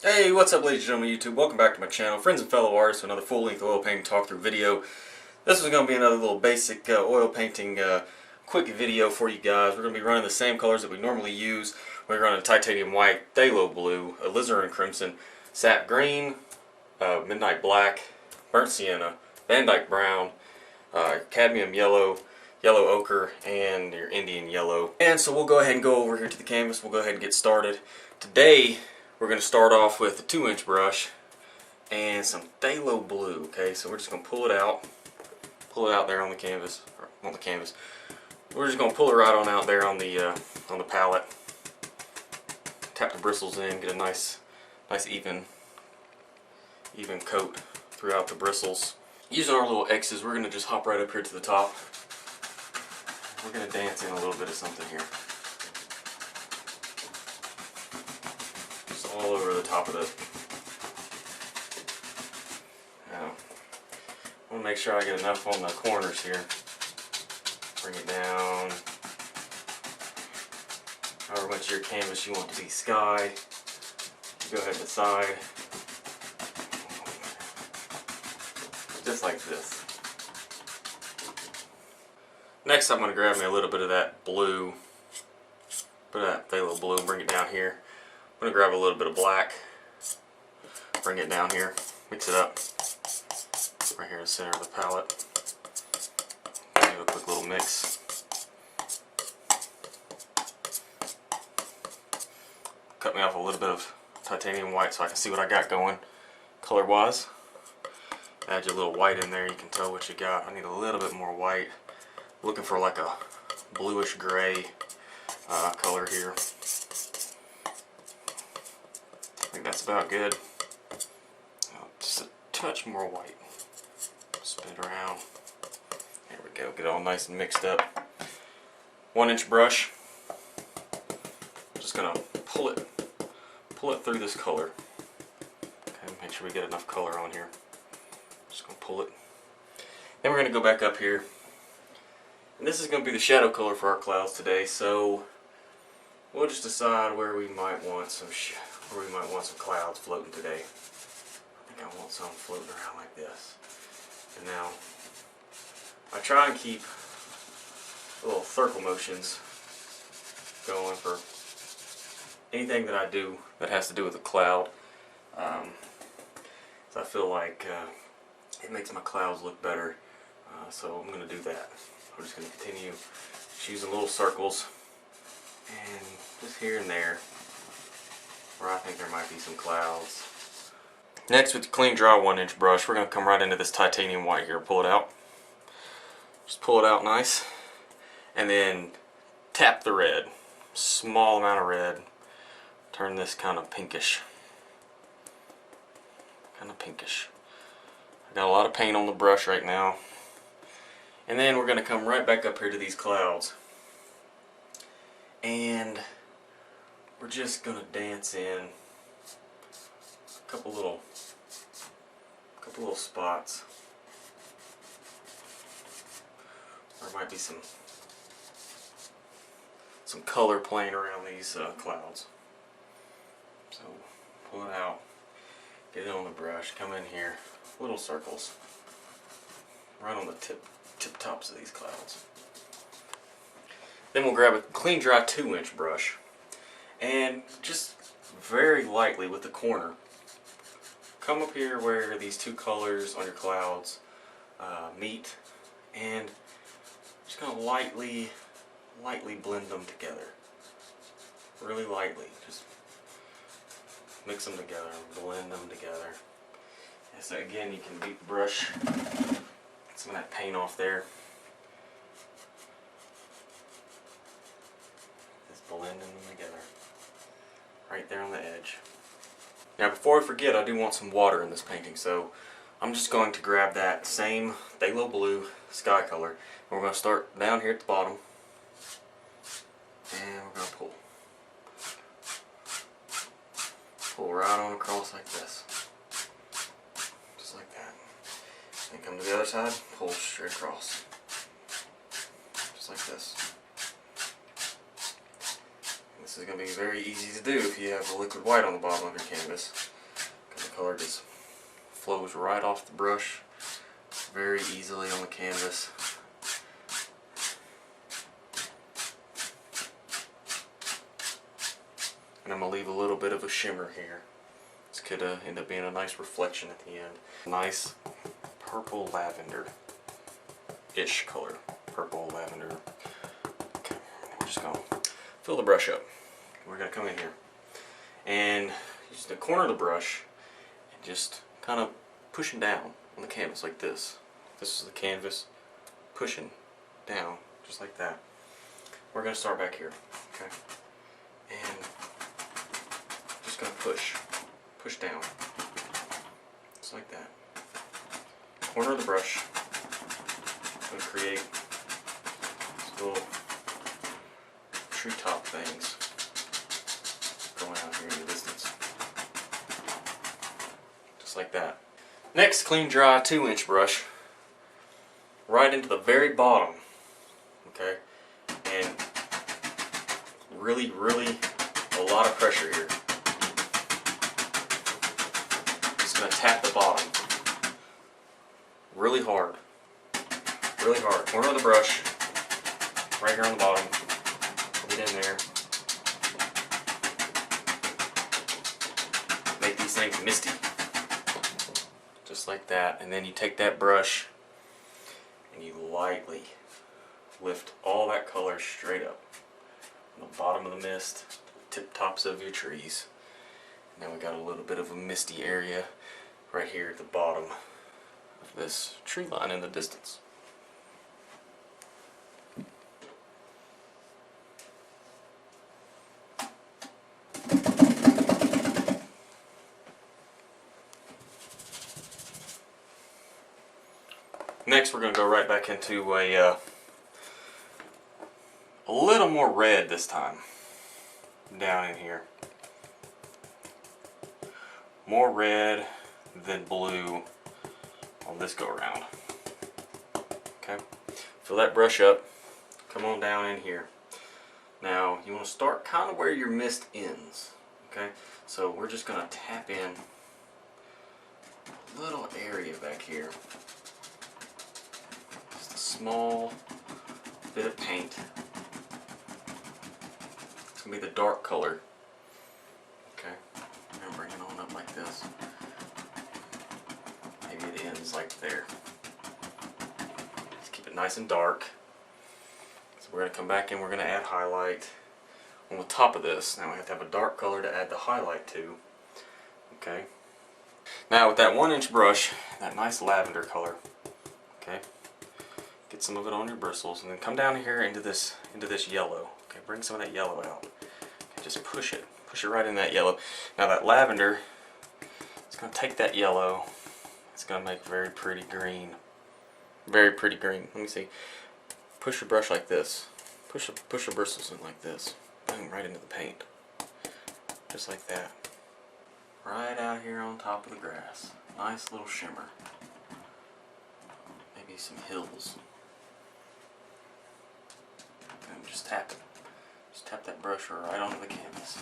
Hey, what's up ladies and gentlemen of YouTube? Welcome back to my channel, friends and fellow artists, for another full-length oil painting talk-through video. This is going to be another little basic oil painting quick video for you guys. We're going to be running the same colors that we normally use. We're running titanium white, phthalo blue, alizarin crimson, sap green, midnight black, burnt sienna, Van Dyke brown, cadmium yellow, yellow ochre, and your Indian yellow. And so we'll go ahead and go over here to the canvas. We'll go ahead and get started. Today we're going to start off with a 2-inch brush and some phthalo blue. Okay, so we're just going to pull it out there on the canvas, We're just going to pull it right on out there on the palette. Tap the bristles in, get a nice even coat throughout the bristles. Using our little X's, we're going to just hop right up here to the top. We're going to dance in a little bit of something here. Just all over the top of it. Now, I want to make sure I get enough on the corners here. Bring it down. However much of your canvas you want to be sky. You go ahead and decide. Just like this. Next I'm going to grab me a little bit of that blue, that phthalo blue, and bring it down here. I'm going to grab a little bit of black, bring it down here, mix it up, right here in the center of the palette. Give it a quick little mix. Cut me off a little bit of titanium white so I can see what I got going color wise. Add your little white in there, you can tell what you got. I need a little bit more white. Looking for like a bluish gray color here. I think that's about good. Just a touch more white. Spin it around. There we go. Get it all nice and mixed up. 1-inch brush. I'm just gonna pull it through this color. Okay, make sure we get enough color on here. Just gonna pull it. Then we're gonna go back up here. And this is going to be the shadow color for our clouds today, so we'll just decide where we might want some clouds floating today. I think I want some floating around like this. And now I try and keep little circle motions going for anything that I do that has to do with a cloud. So I feel like it makes my clouds look better. So I'm going to do that. I'm just going to continue using little circles and just here and there where I think there might be some clouds. Next, with the clean dry 1-inch brush, we're going to come right into this titanium white here. Pull it out. Just pull it out nice. And then tap the red. Small amount of red. Turn this kind of pinkish. I got a lot of paint on the brush right now. And then we're going to come right back up here to these clouds. And we're just going to dance in a couple little spots. There might be some color playing around these clouds. So pull it out, get it on the brush, come in here, little circles, right on the tip tops of these clouds. Then we'll grab a clean dry 2-inch brush and just very lightly with the corner come up here where these two colors on your clouds meet, and just gonna lightly blend them together. Really lightly, just mix them together and blend them together. And so again, you can beat the brush, some of that paint off there. Just blending them together. Right there on the edge. Now before I forget, I do want some water in this painting, so I'm just going to grab that same phthalo blue sky color, and we're going to start down here at the bottom, and we're going to pull right on across like this. Just like that. And come to the other side, pull straight across. Just like this. This is going to be very easy to do if you have a liquid white on the bottom of your canvas. color just flows right off the brush very easily on the canvas. And I'm going to leave a little bit of a shimmer here. This could end up being a nice reflection at the end. Nice purple lavender-ish color. Purple lavender. Okay, we're just going to fill the brush up. We're going to come in here and use the corner of the brush and just kind of pushing down on the canvas like this. This is the canvas, pushing down just like that. We're going to start back here, okay? And just going to push down, just like that. Corner of the brush, going to create these little treetop things going out here in the distance, just like that. Next, clean, dry 2-inch brush right into the very bottom, okay, and really a lot of pressure here. Just going to tap the bottom really hard, corner of the brush right here on the bottom. Get in there, make these things misty, just like that. And then you take that brush and you lightly lift all that color straight up from the bottom of the mist to the tip tops of your trees. Now we got a little bit of a misty area right here at the bottom of this tree line in the distance. Next, we're going to go right back into a little more red this time, down in here. More red than blue on this go around. Okay, fill that brush up, come on down in here. Now, you want to start kind of where your mist ends. Okay, so we're just going to tap in a little area back here. Small bit of paint. It's going to be the dark color. Okay, I'm going to bring it on up like this. Maybe it ends like there. Just keep it nice and dark. So we're going to come back in, we're going to add highlight on the top of this. Now we have to have a dark color to add the highlight to. Okay. Now with that 1-inch brush, that nice lavender color. Okay. Get some of it on your bristles, and then come down here into this yellow. Okay, bring some of that yellow out. Okay, just push it right in that yellow. Now that lavender, it's going to take that yellow. It's going to make very pretty green. Very pretty green. Let me see. Push your brush like this. Push the bristles in like this. Boom, right into the paint. Just like that. Right out here on top of the grass. Nice little shimmer. Maybe some hills. And just tap it. Just tap that brush right onto the canvas.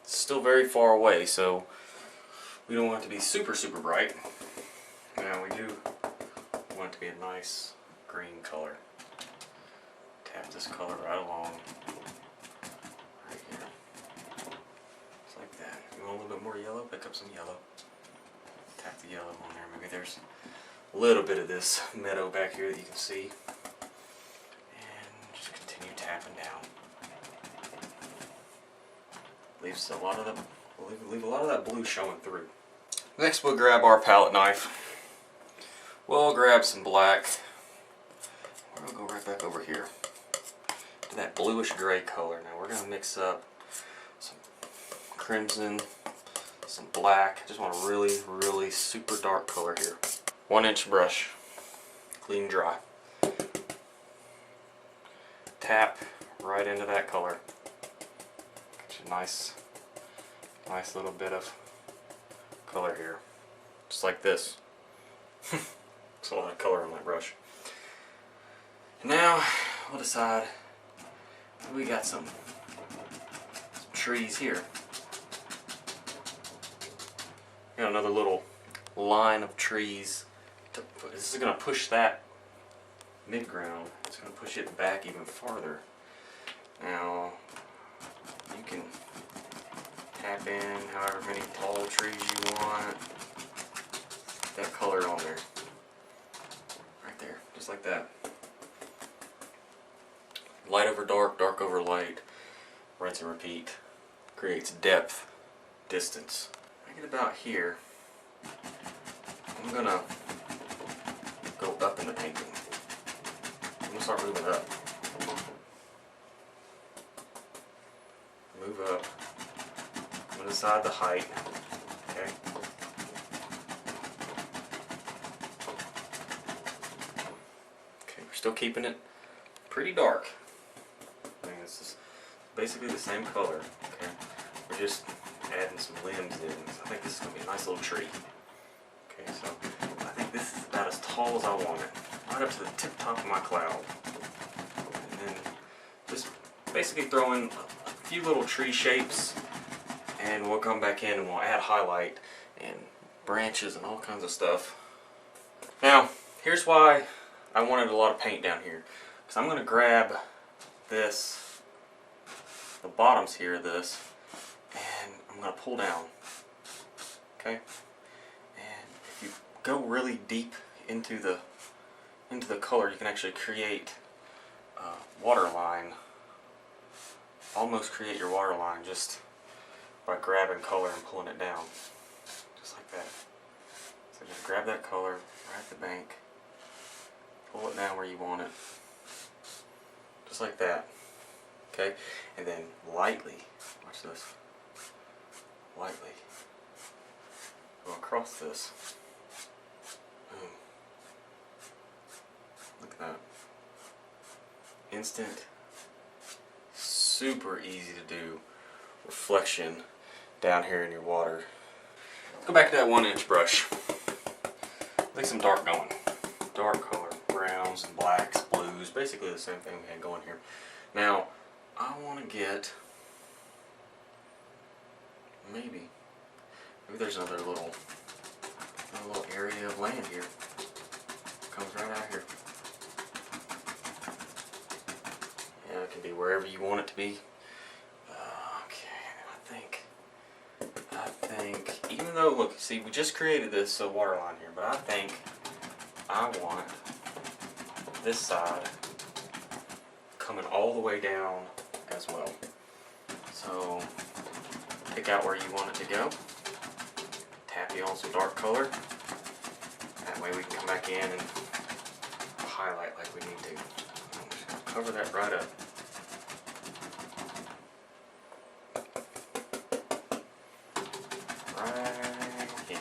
It's still very far away, so we don't want it to be super bright. Now we do want it to be a nice green color. Tap this color right along. Right here. Just like that. If you want a little bit more yellow, pick up some yellow. Tap the yellow on there. Maybe there's a little bit of this meadow back here that you can see. And just continue tapping down. Leave a lot of that blue showing through. Next we'll grab our palette knife. We'll grab some black. We'll go right back over here to that bluish gray color. Now we're going to mix up some crimson, some black. Just want a really super dark color here. 1-inch brush, clean, dry. Tap right into that color. Get a nice little bit of color here, just like this. There's a lot of color on that brush. And now we'll decide we got some trees here. Got another little line of trees. This is going to push that mid-ground. It's going to push it back even farther. Now, you can tap in however many tall trees you want. That color on there. Right there, just like that. Light over dark, dark over light. Rinse and repeat. Creates depth, distance. I get about here. I'm gonna go up in the painting. I'm gonna start moving up. Move up. I'm gonna decide the height. Okay. Okay, we're still keeping it pretty dark. I mean, this is basically the same color. Okay. We're just adding some limbs in. So I think this is gonna be a nice little tree. Okay, so I think this is about as tall as I want it. Right up to the tip top of my cloud. And then just basically throw in a few little tree shapes, and we'll come back in and we'll add highlight and branches and all kinds of stuff. Now, here's why I wanted a lot of paint down here. Because I'm going to grab this, the bottoms here of this, and I'm going to pull down. Okay? And if you go really deep into the color, you can actually create a water line. Almost create your water line just by grabbing color and pulling it down. Just like that. So just grab that color right at the bank, pull it down where you want it. Just like that. Okay? And then lightly, watch this, lightly go across this. Boom. Look at that. Instant, super easy to do reflection down here in your water. Let's go back to that 1-inch brush. Make some dark going. Dark color, browns and blacks, blues, basically the same thing we had going here. Now, I want to get, maybe there's another little area of land here. Comes right out here. Yeah, it can be wherever you want it to be. Okay, I think, even though, look, see, we just created this water line here, but I think I want this side coming all the way down as well. So, pick out where you want it to go. Tap you on some dark color. That way we can come back in and highlight like we need to. I'm just going to cover that right up. Right here.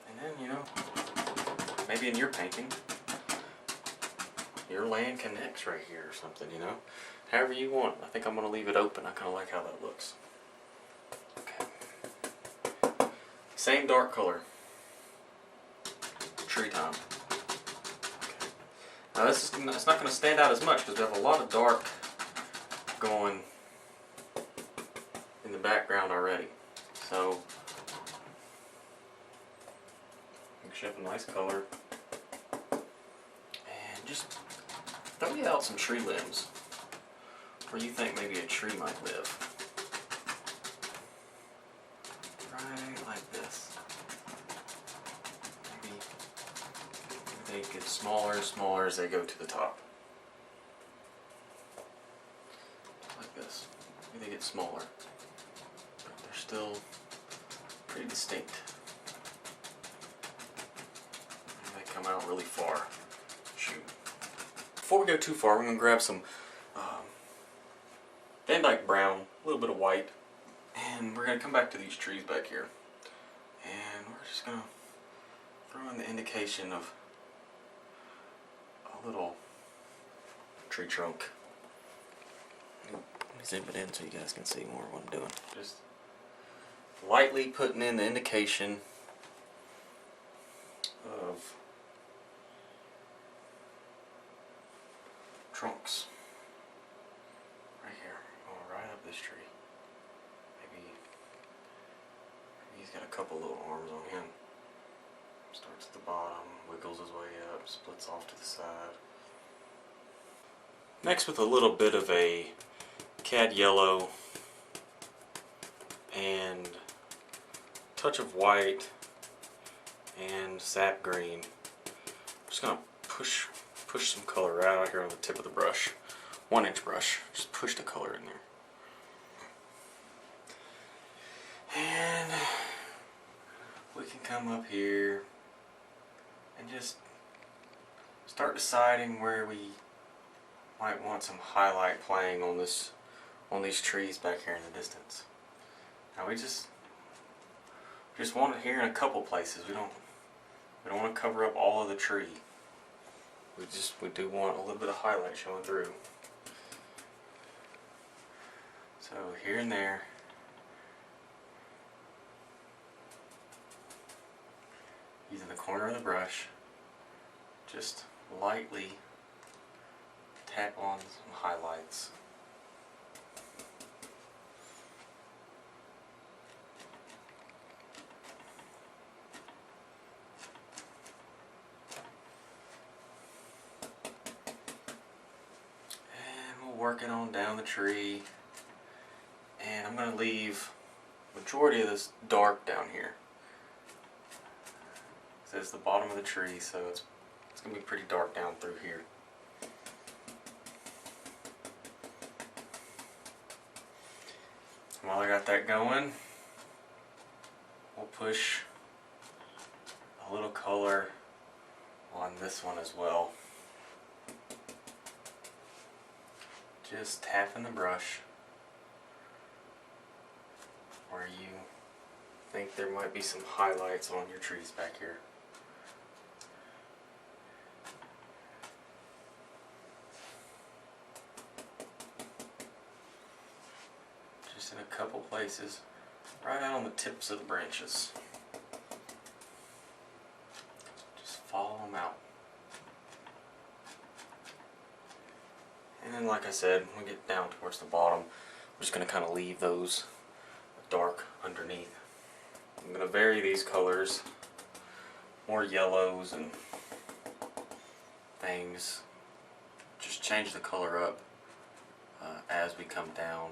And then, you know, maybe in your painting, your land connects right here or something, you know. However you want. I think I'm going to leave it open. I kind of like how that looks. Okay. Same dark color. Tree time. Okay. Now this is, it's not going to stand out as much because we have a lot of dark going in the background already. So mix up a nice color and just throw you out some tree limbs where you think maybe a tree might live. Right like this. Maybe they get smaller and smaller as they go to the top. Like this. Maybe they get smaller, but they're still pretty distinct. Maybe they come out really far. Shoot. Before we go too far, we're going to grab some Van Dyke brown, a little bit of white, and we're going to come back to these trees back here. And we're just going to throw in the indication of a little tree trunk. Let me zoom it in so you guys can see more of what I'm doing. Just lightly putting in the indication of trunks. Right here. Going right up this tree. Maybe he's got a couple little arms on him. Starts at the bottom, wiggles his way up, splits off to the side. Next, with a little bit of a cad yellow and touch of white and sap green, I'm just gonna push some color right out here on the tip of the brush. 1-inch brush. Just push the color in there. And we can come up here and just start deciding where we might want some highlight playing on these trees back here in the distance. Now we just want it here in a couple places. We don't want to cover up all of the tree. We do want a little bit of highlight showing through. So here and there. Using the corner of the brush, just lightly tap on some highlights. And we'll work it on down the tree. And I'm going to leave the majority of this dark down here. This is the bottom of the tree, so it's going to be pretty dark down through here. While I got that going, we'll push a little color on this one as well. Just tapping the brush where you think there might be some highlights on your trees back here. Just in a couple places, right out on the tips of the branches. Just follow them out. And then, like I said, when we get down towards the bottom, we're just going to kind of leave those dark underneath. I'm going to vary these colors, more yellows and things. Just change the color up as we come down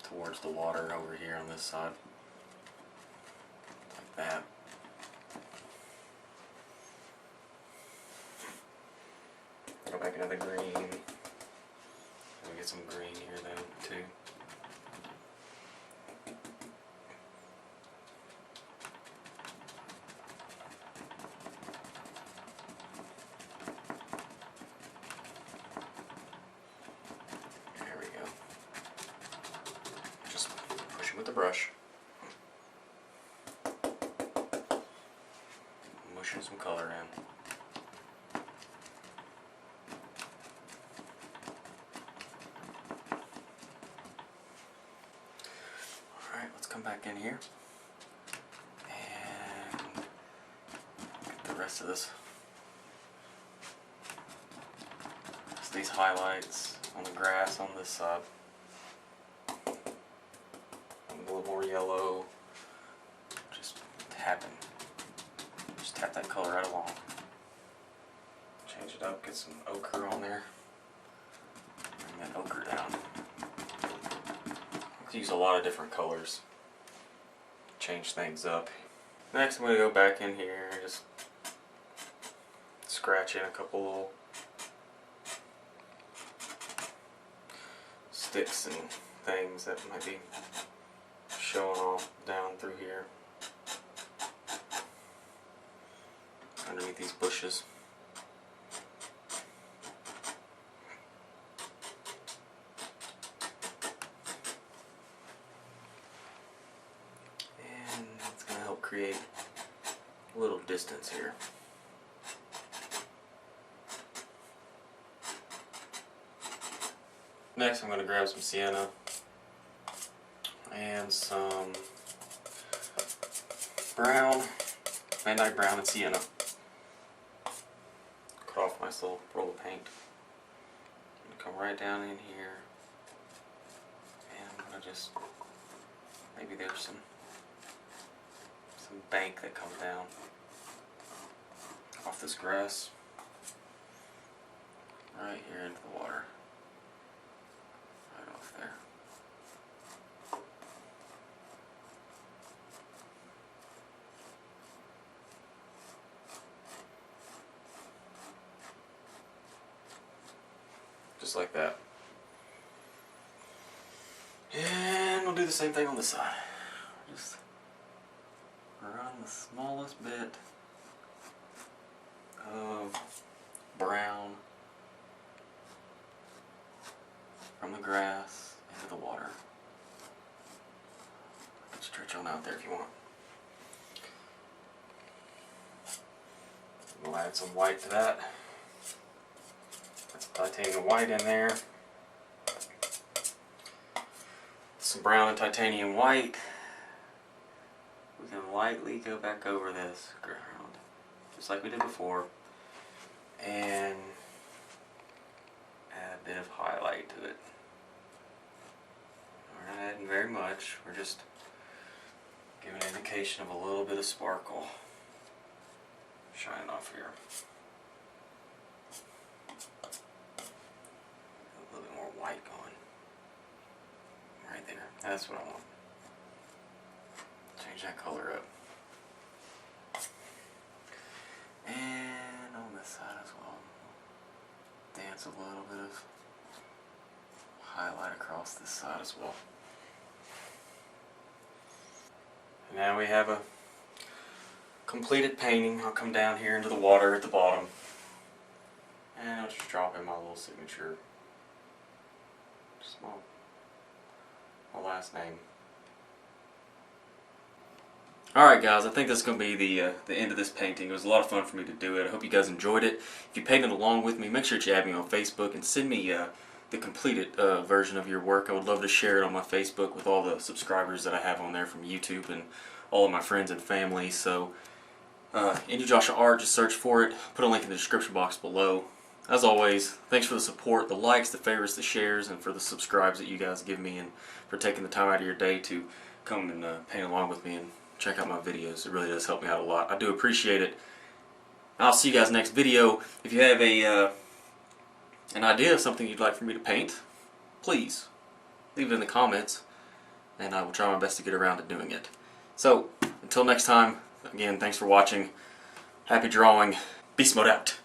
towards the water over here on this side, like that. Go back into the green. We get some green here then too. There we go. Just pushing with the brush. Mushing some color in. Come back in here and get the rest of this. So these highlights on the grass on this side. A little more yellow. Just tapping. Just tap that color right along. Change it up, get some ochre on there. Bring that ochre down. I can use a lot of different colors. Change things up. Next I'm going to go back in here and just scratch in a couple little sticks and things that might be showing off down through here underneath these bushes. Create a little distance here. Next I'm going to grab some sienna and some brown, Van Dyke brown and sienna. Cut off a nice little roll of paint. come right down in here, and I'm gonna just, maybe there's some bank that comes down off this grass right here into the water, right off there. Just like that. And we'll do the same thing on this side. Just run the smallest bit of brown from the grass into the water. Stretch on out there if you want. We'll add some white to that. Put some titanium white in there. Some brown and titanium white. We can lightly go back over this ground, just like we did before, and add a bit of highlight to it. We're not adding very much, we're just giving an indication of a little bit of sparkle shining off here. A little bit more white going. Right there. That's what I want. Change that color up. And on this side as well. Dance a little bit of highlight across this side as well. And now we have a completed painting. I'll come down here into the water at the bottom, and I'll just drop in my little signature. Just my last name. Alright guys, I think that's going to be the end of this painting. It was a lot of fun for me to do it. I hope you guys enjoyed it. If you painted along with me, make sure that you add me on Facebook and send me the completed version of your work. I would love to share it on my Facebook with all the subscribers that I have on there from YouTube and all of my friends and family. So, Indie Joshua Art, just search for it. Put a link in the description box below. As always, thanks for the support, the likes, the favorites, the shares, and for the subscribes that you guys give me, and for taking the time out of your day to come and paint along with me and check out my videos. It really does help me out a lot. I do appreciate it. I'll see you guys next video. If you have an idea of something you'd like for me to paint, please leave it in the comments, and I will try my best to get around to doing it. So, until next time, again, thanks for watching. Happy drawing. Beast Mode out.